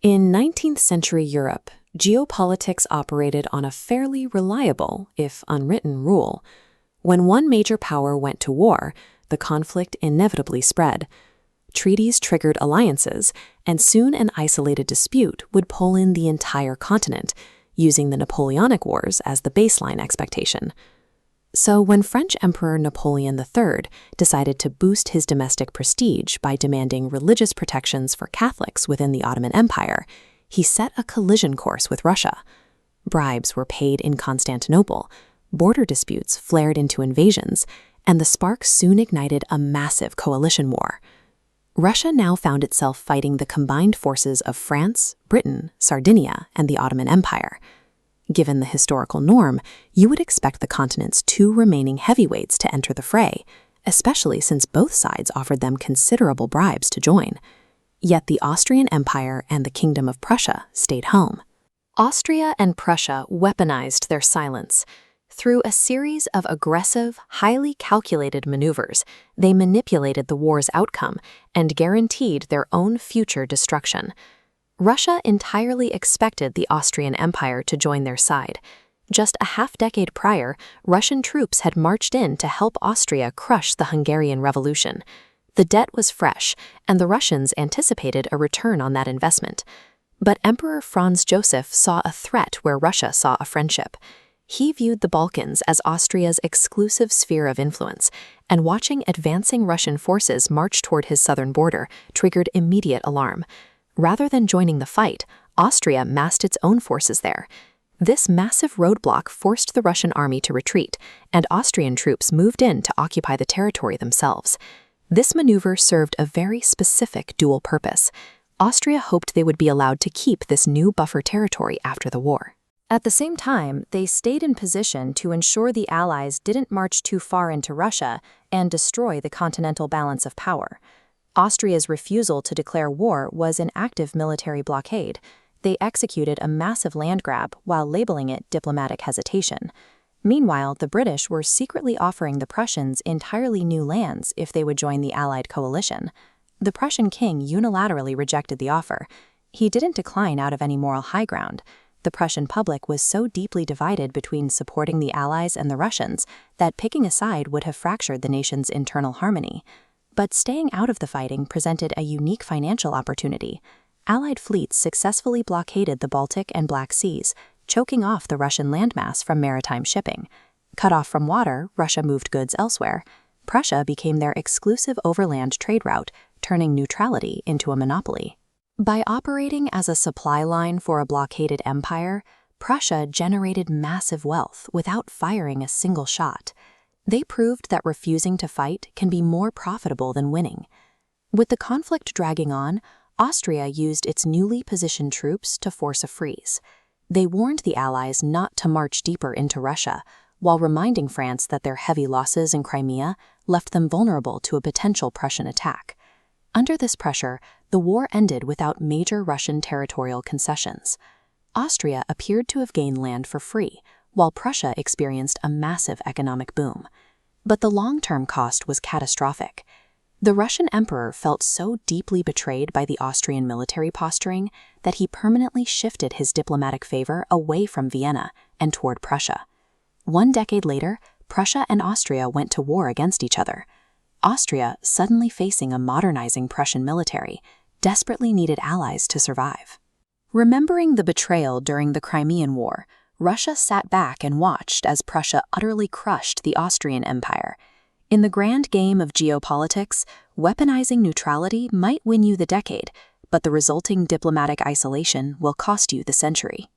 In 19th century Europe, geopolitics operated on a fairly reliable, if unwritten, rule. When one major power went to war, the conflict inevitably spread. Treaties triggered alliances, and soon an isolated dispute would pull in the entire continent, using the Napoleonic Wars as the baseline expectation. So when French Emperor Napoleon III decided to boost his domestic prestige by demanding religious protections for Catholics within the Ottoman Empire, he set a collision course with Russia. Bribes were paid in Constantinople, border disputes flared into invasions, and the spark soon ignited a massive coalition war. Russia now found itself fighting the combined forces of France, Britain, Sardinia, and the Ottoman Empire. Given the historical norm, you would expect the continent's two remaining heavyweights to enter the fray, especially since both sides offered them considerable bribes to join. Yet the Austrian Empire and the Kingdom of Prussia stayed home. Austria and Prussia weaponized their silence. Through a series of aggressive, highly calculated maneuvers, they manipulated the war's outcome and guaranteed their own future destruction. Russia entirely expected the Austrian Empire to join their side. Just a half-decade prior, Russian troops had marched in to help Austria crush the Hungarian Revolution. The debt was fresh, and the Russians anticipated a return on that investment. But Emperor Franz Joseph saw a threat where Russia saw a friendship. He viewed the Balkans as Austria's exclusive sphere of influence, and watching advancing Russian forces march toward his southern border triggered immediate alarm. Rather than joining the fight, Austria massed its own forces there. This massive roadblock forced the Russian army to retreat, and Austrian troops moved in to occupy the territory themselves. This maneuver served a very specific dual purpose. Austria hoped they would be allowed to keep this new buffer territory after the war. At the same time, they stayed in position to ensure the Allies didn't march too far into Russia and destroy the continental balance of power. Austria's refusal to declare war was an active military blockade. They executed a massive land grab while labeling it diplomatic hesitation. Meanwhile, the British were secretly offering the Prussians entirely new lands if they would join the Allied coalition. The Prussian king unilaterally rejected the offer. He didn't decline out of any moral high ground. The Prussian public was so deeply divided between supporting the Allies and the Russians that picking a side would have fractured the nation's internal harmony. But staying out of the fighting presented a unique financial opportunity. Allied fleets successfully blockaded the Baltic and Black Seas, choking off the Russian landmass from maritime shipping. Cut off from water, Russia moved goods elsewhere. Prussia became their exclusive overland trade route, turning neutrality into a monopoly. By operating as a supply line for a blockaded empire, Prussia generated massive wealth without firing a single shot. They proved that refusing to fight can be more profitable than winning. With the conflict dragging on, Austria used its newly positioned troops to force a freeze. They warned the Allies not to march deeper into Russia, while reminding France that their heavy losses in Crimea left them vulnerable to a potential Prussian attack. Under this pressure, the war ended without major Russian territorial concessions. Austria appeared to have gained land for free, while Prussia experienced a massive economic boom. But the long-term cost was catastrophic. The Russian emperor felt so deeply betrayed by the Austrian military posturing that he permanently shifted his diplomatic favor away from Vienna and toward Prussia. 1 decade later, Prussia and Austria went to war against each other. Austria, suddenly facing a modernizing Prussian military, desperately needed allies to survive. Remembering the betrayal during the Crimean War, Russia sat back and watched as Prussia utterly crushed the Austrian Empire. In the grand game of geopolitics, weaponizing neutrality might win you the decade, but the resulting diplomatic isolation will cost you the century.